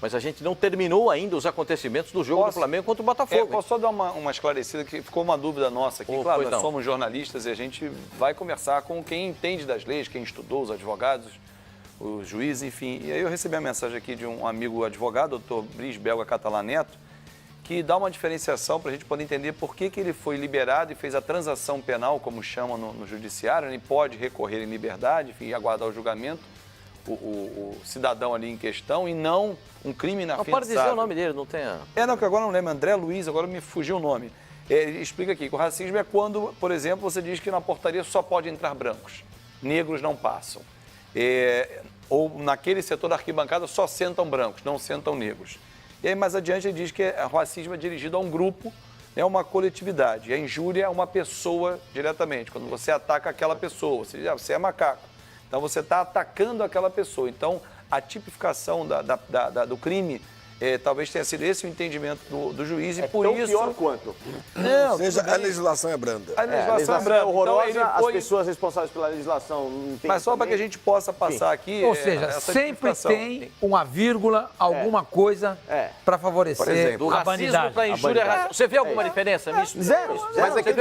Mas a gente não terminou ainda os acontecimentos do jogo do Flamengo contra o Botafogo. Posso só dar uma esclarecida, que ficou uma dúvida nossa aqui. Claro, nós somos jornalistas e a gente vai conversar com quem entende das leis, quem estudou, os advogados, os juízes, enfim. E aí eu recebi a mensagem aqui de um amigo advogado, o doutor Brice Belga Catalã Neto, que dá uma diferenciação para a gente poder entender por que ele foi liberado e fez a transação penal, como chamam no judiciário. Ele pode recorrer em liberdade, enfim, e aguardar o julgamento, o cidadão ali em questão, e não um crime inafiançável. Não pode dizer o nome dele, não tem a... Não, que agora não lembro, André Luiz, agora me fugiu o nome. Ele explica aqui que o racismo é quando, por exemplo, você diz que na portaria só pode entrar brancos, negros não passam. Ou naquele setor da arquibancada só sentam brancos, não sentam negros. E aí mais adiante ele diz que o racismo é dirigido a um grupo, é uma coletividade. E a injúria é uma pessoa diretamente, quando você ataca aquela pessoa, você é macaco. Então, você está atacando aquela pessoa. Então, a tipificação do crime, talvez tenha sido esse o entendimento do juiz. E por isso... pior quanto? Não, ou seja, a legislação é branda. A legislação é branda. É horrorosa, então, as pessoas responsáveis pela legislação não tem... Mas só para que a gente possa passar aqui... Ou seja, sempre tem uma vírgula, alguma coisa para favorecer, por exemplo, a racismo bandidagem. para injúria racial. Você vê alguma diferença nisso? Zero. Mas é que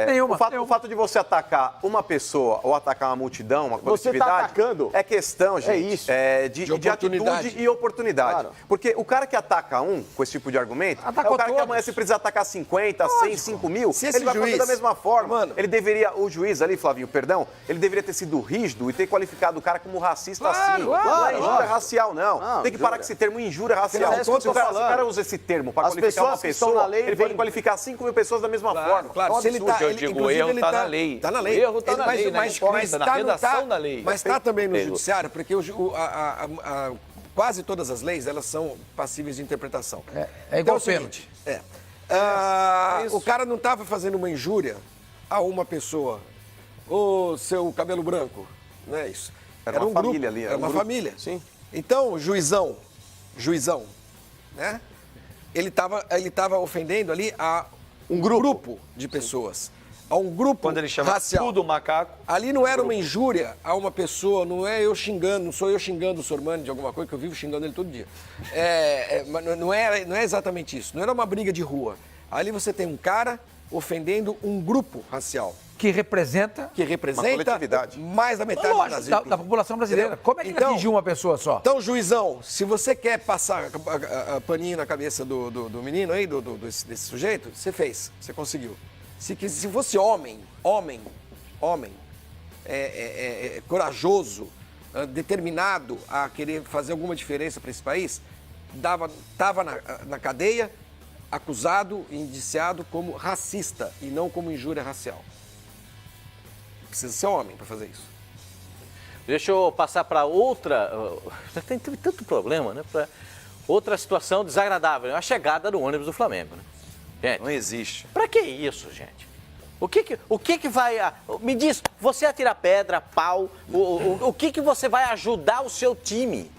Nenhuma. O fato de você atacar uma pessoa ou atacar uma multidão, uma coletividade... Você está atacando. É questão, gente, de atitude e oportunidade. Claro. Porque o cara que ataca um com esse tipo de argumento, o cara que amanhã se precisar atacar 50, 100, 5 mil, ele vai fazer da mesma forma. Ele deveria, o juiz ali, Flavinho, perdão, ele deveria ter sido rígido e ter qualificado o cara como racista assim. Não é injúria racial, não. Tem que parar com esse termo injúria racial. Se o cara usa esse termo para qualificar uma pessoa, ele pode qualificar 5 mil pessoas da mesma forma. Claro, se ele tá, eu digo, o erro está na lei. Está na lei. O erro está na lei, na redação da lei. Mas está também no judiciário, porque quase todas as leis, elas são passíveis de interpretação. É igual o pênalti. O cara não estava fazendo uma injúria a uma pessoa. O seu cabelo branco, não é isso? Era uma família ali. Era uma família. Sim. Então, juizão, né? Ele estava ofendendo ali a um grupo de pessoas. A um grupo quando ele chama racial. Tudo macaco. Ali não era uma injúria a uma pessoa, não é eu xingando, não sou eu xingando o Sormani de alguma coisa, que eu vivo xingando ele todo dia. Não é exatamente isso, não era uma briga de rua. Ali você tem um cara ofendendo um grupo racial. Que representa uma coletividade. Mais da metade do Brasil. Da população brasileira. Como é que ele atingiu uma pessoa só? Então, juizão, se você quer passar a paninho na cabeça do menino aí, desse sujeito, você fez, você conseguiu. Se fosse homem, corajoso, determinado a querer fazer alguma diferença para esse país, estava na cadeia, acusado e indiciado como racista e não como injúria racial. Precisa ser homem para fazer isso. Deixa eu passar para outra... Tem tanto problema, né? Para outra situação desagradável, a chegada do ônibus do Flamengo, né? Gente, não existe. Pra que isso, gente? O que vai... Me diz, você atira pedra, pau, o que você vai ajudar o seu time?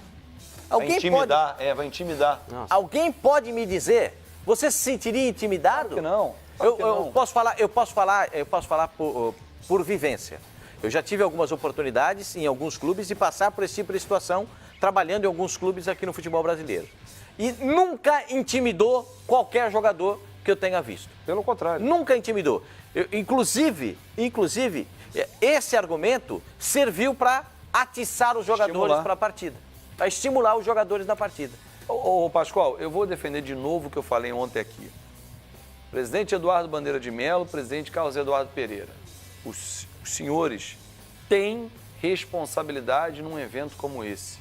Vai intimidar, vai intimidar. Nossa. Alguém pode me dizer? Você se sentiria intimidado? Claro que não. Eu posso falar por vivência. Eu já tive algumas oportunidades em alguns clubes de passar por esse tipo de situação, trabalhando em alguns clubes aqui no futebol brasileiro. E nunca intimidou qualquer jogador que eu tenha visto. Pelo contrário. Nunca intimidou. Inclusive, esse argumento serviu para atiçar os jogadores para a partida. Para estimular os jogadores na partida. Ô, Pascoal, eu vou defender de novo o que eu falei ontem aqui. Presidente Eduardo Bandeira de Mello, presidente Carlos Eduardo Pereira. Os senhores têm responsabilidade num evento como esse.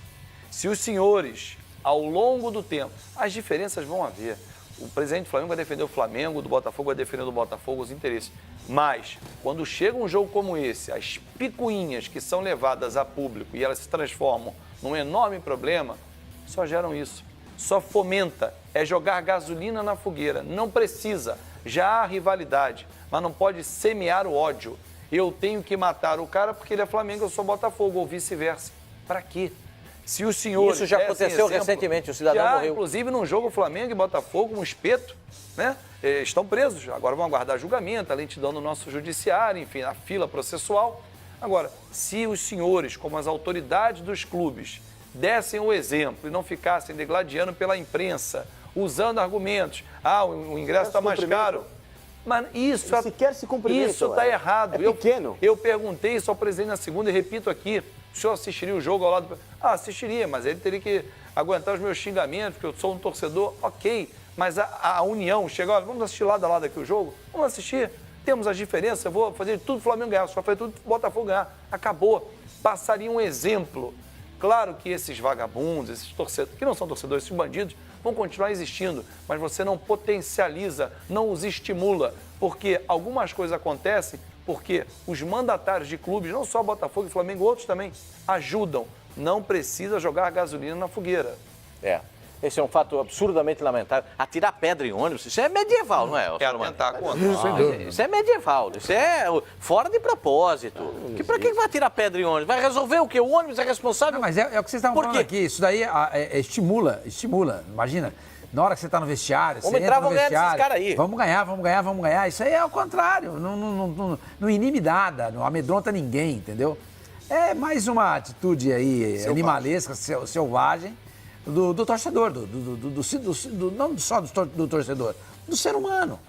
Se os senhores, ao longo do tempo, as diferenças vão haver. O presidente do Flamengo vai defender o Flamengo, do Botafogo vai defender do Botafogo os interesses. Mas, quando chega um jogo como esse, as picuinhas que são levadas a público e elas se transformam num enorme problema, só geram isso. Só fomenta, é jogar gasolina na fogueira. Não precisa, já há rivalidade, mas não pode semear o ódio. Eu tenho que matar o cara porque ele é Flamengo, eu sou Botafogo, ou vice-versa. Para quê? Se os senhores... Isso já aconteceu recentemente, o cidadão morreu. Inclusive, num jogo Flamengo e Botafogo, um espeto, né? Estão presos, agora vão aguardar julgamento, a lentidão do nosso judiciário, enfim, a fila processual. Agora, se os senhores, como as autoridades dos clubes, dessem o exemplo e não ficassem degladiando pela imprensa, usando argumentos. O ingresso está mais caro. Mas isso está errado. É pequeno. Eu perguntei isso ao presidente na segunda e repito aqui. O senhor assistiria o jogo ao lado... assistiria, mas ele teria que aguentar os meus xingamentos, porque eu sou um torcedor, ok. Mas a união, chega, olha, vamos assistir lado a lado aqui o jogo? Vamos assistir. Temos as diferenças, eu vou fazer tudo o Flamengo ganhar, só fazer tudo o Botafogo ganhar. Acabou. Passaria um exemplo. Claro que esses vagabundos, esses torcedores, que não são torcedores, esses bandidos, vão continuar existindo, mas você não potencializa, não os estimula, porque algumas coisas acontecem porque os mandatários de clubes, não só Botafogo e Flamengo, outros também, ajudam. Não precisa jogar gasolina na fogueira. Esse é um fato absurdamente lamentável. Atirar pedra em ônibus, isso é medieval, não é? É aumentar a conta. Isso é medieval, isso é fora de propósito. Pra que vai atirar pedra em ônibus? Vai resolver o quê? O ônibus é responsável? Não, mas é o que vocês estavam falando aqui. Isso daí estimula. Imagina, na hora que você está no vestiário, você entra no vestiário, vamos ganhar. Isso aí é o contrário. Não inibe nada, não amedronta ninguém, entendeu? É mais uma atitude aí animalesca, selvagem. Do torcedor, não só do torcedor, do ser humano.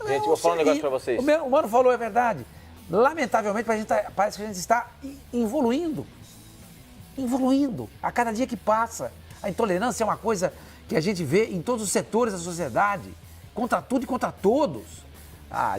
Gente, vou falar um negócio pra vocês. O Mano falou, é verdade. Lamentavelmente, parece que a gente está evoluindo. A cada dia que passa. A intolerância é uma coisa que a gente vê em todos os setores da sociedade. Contra tudo e contra todos.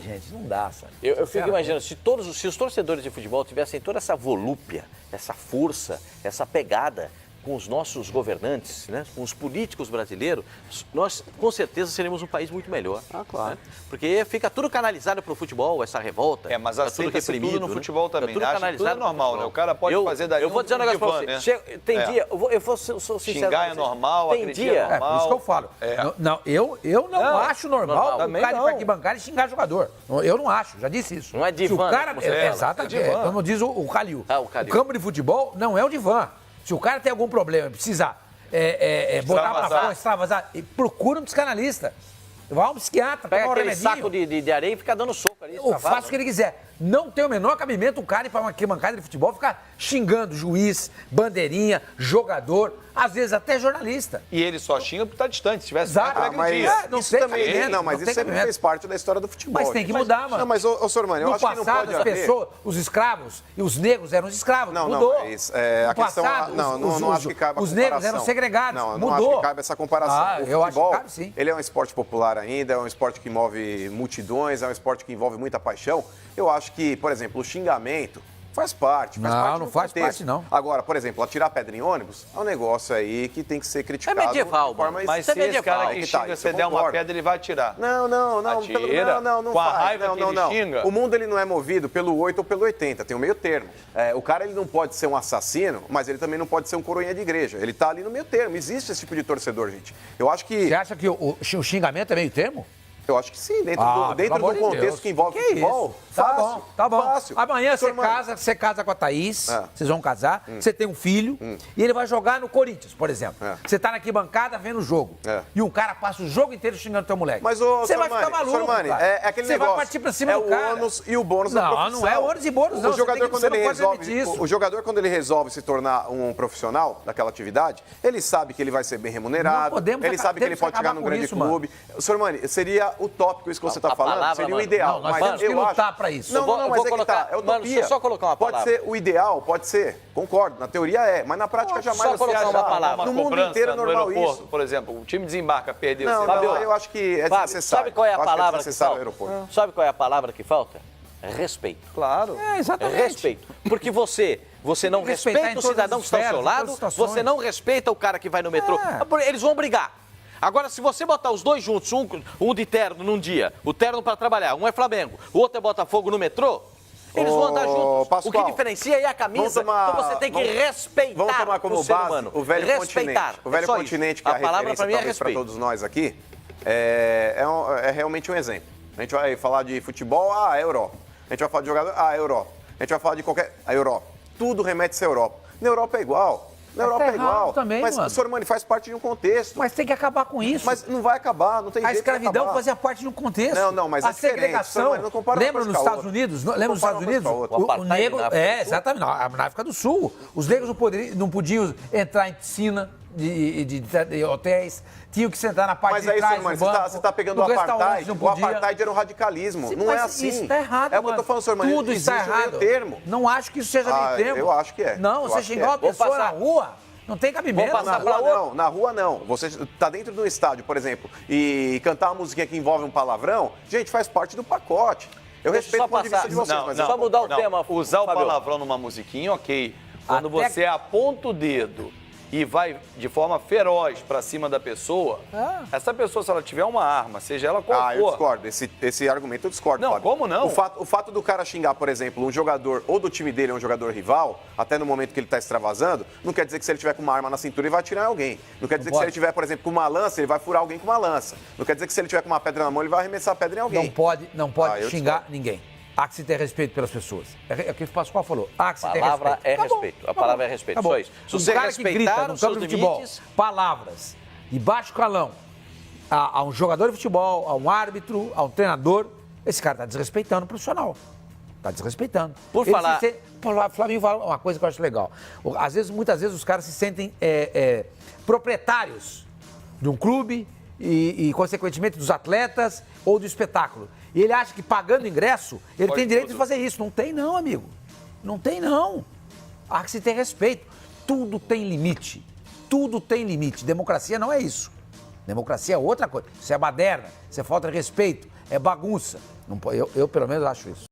Gente, não dá, sabe? Eu fico imaginando, se os torcedores de futebol tivessem toda essa volúpia, essa força, essa pegada com os nossos governantes, né, com os políticos brasileiros, nós com certeza seremos um país muito melhor. Claro. Né? Porque fica tudo canalizado para o futebol, essa revolta. Mas aceita-se tudo no futebol também. Tudo canalizado, tudo é normal, né? O cara pode fazer daí. Eu vou dizer um negócio para você. Né? Tem dia, eu sou sincero. Xingar é normal, tem dia. É normal. Por isso que eu falo. Eu não acho normal o cara ir para arquibancada e xingar jogador. Eu não acho, já disse isso. Não é divã. Exatamente. Como diz o Calil. O campo de futebol não é o divã. Se o cara tem algum problema e precisa botar pra fora, extravasar, procura um psicanalista. Vai a um psiquiatra, pega toma um aquele remedinho. saco de areia e fica dando soco ali. Faça o que ele quiser. Não tem o menor cabimento o cara ir para uma arquibancada de futebol ficar xingando juiz, bandeirinha, jogador, às vezes até jornalista. E ele só xinga porque está distante. Se tivesse não sei também. Mas isso sempre fez parte da história do futebol. Mas tem que mudar, mano. Não, mas, Sormani, eu acho que não pode haver... pessoas, os escravos e os negros eram os escravos. Mudou. A questão... Não acho que cabe a comparação. Os negros eram segregados. Não acho que cabe essa comparação. O eu futebol, acho que cabe, sim. Ele é um esporte popular ainda, é um esporte que envolve multidões, é um esporte que envolve muita paixão. Eu acho que, por exemplo, o xingamento faz parte. Não faz parte, não. Agora, por exemplo, atirar pedra em ônibus é um negócio aí que tem que ser criticado. É medieval, mas se esse cara que xinga, você der uma pedra, ele vai atirar. Não. Atira, não com a faz. raiva que ele xinga. O mundo ele não é movido pelo 8 ou pelo 80, tem um meio termo. O cara ele não pode ser um assassino, mas ele também não pode ser um coroinha de igreja. Ele tá ali no meio termo. Existe esse tipo de torcedor, gente. Eu acho que... Você acha que o xingamento é meio termo? Eu acho que sim, dentro do contexto que envolve futebol. Fácil, tá bom. Fácil. Amanhã você casa com a Thaís, vocês vão casar, você tem um filho, e ele vai jogar no Corinthians, por exemplo. Você tá na arquibancada vendo o jogo. E um cara passa o jogo inteiro xingando teu moleque. Mas você vai ficar maluco, cara. É aquele você negócio. Vai partir pra cima do cara. É o ônus e o bônus da profissão. Não é ônus e bônus, não. O jogador, quando ele resolve se tornar um profissional daquela atividade, ele sabe que ele vai ser bem remunerado, ele sabe que ele pode chegar num grande clube. Sormani, seria utópico isso que você está falando, seria o ideal. Nós temos que lutar para isso. Mas é utopia. Deixa eu só colocar uma palavra. Pode ser o ideal, pode ser, concordo, na teoria mas na prática jamais só colocar uma palavra. No mundo inteiro é normal isso. Por exemplo, o time desembarca, perdeu. Eu acho que é desnecessário. Sabe qual é a palavra que falta? Sabe qual é a palavra que falta? Respeito. Claro. Exatamente. Respeito. Porque você não respeita o cidadão que está ao seu lado, você não respeita o cara que vai no metrô. Eles vão brigar. Agora, se você botar os dois juntos, um de terno num dia, o terno para trabalhar, um é Flamengo, o outro é Botafogo no metrô, eles vão andar juntos. Pascoal, o que diferencia é a camisa. Então você tem que respeitar vamos tomar como o ser base humano. o velho continente. O velho continente que é a referência talvez para todos nós aqui, é realmente um exemplo. A gente vai falar de futebol, a Europa. A gente vai falar de jogador, a Europa. A gente vai falar de a Europa. Tudo remete-se à Europa. Na Europa é igual. Na Europa é igual. Também, mas, mano. Sormani, faz parte de um contexto. Mas tem que acabar com isso. Mas não vai acabar, não tem jeito. A escravidão fazia parte de um contexto. Não, mas a segregação. Sormani, não compara lembra nos Estados Unidos? Lembra nos Estados Unidos? O negro. Exatamente. Na África do Sul. Os negros não podiam entrar em piscina de hotéis, tinham que sentar na parte de trás. Mas aí, você está pegando o apartheid. O apartheid era um radicalismo. Não é assim. Isso está errado, É o que eu estou falando, Sormani. Tudo está errado. Termo. Não acho que isso seja meio termo. Eu acho que é. Não, você xingar uma pessoa na rua, não tem cabimento. Na rua não. Você está dentro de um estádio, por exemplo, e cantar uma musiquinha que envolve um palavrão, gente, faz parte do pacote. Eu respeito o ponto de vista de vocês, mas só mudar o tema. Usar o palavrão numa musiquinha, ok. Quando você aponta o dedo e vai de forma feroz pra cima da pessoa, essa pessoa, se ela tiver uma arma, seja ela qual for... eu discordo. Esse argumento eu discordo, Não, Fábio. como não? O fato do cara xingar, por exemplo, um jogador ou do time dele, um jogador rival, até no momento que ele tá extravasando, não quer dizer que se ele tiver com uma arma na cintura, ele vai atirar em alguém. Não quer dizer que se ele tiver, por exemplo, com uma lança, ele vai furar alguém com uma lança. Não quer dizer que se ele tiver com uma pedra na mão, ele vai arremessar a pedra em alguém. Não pode xingar ninguém. Há que se ter respeito pelas pessoas. É o que o Pascoal falou. Há que se ter respeito. A palavra é respeito. A palavra é respeito. Só isso. Se você respeitar os seus limites... Palavras de baixo calão a um jogador de futebol, a um árbitro, a um treinador, esse cara está desrespeitando o profissional. Está desrespeitando. Flamengo fala uma coisa que eu acho legal. Muitas vezes os caras se sentem proprietários de um clube e, consequentemente, dos atletas ou do espetáculo. E ele acha que pagando ingresso, ele tem direito de fazer isso. Não tem não, amigo. Não tem não. Há que se ter respeito. Tudo tem limite. Tudo tem limite. Democracia não é isso. Democracia é outra coisa. Isso é baderna, isso é falta de respeito, é bagunça. Eu pelo menos, acho isso.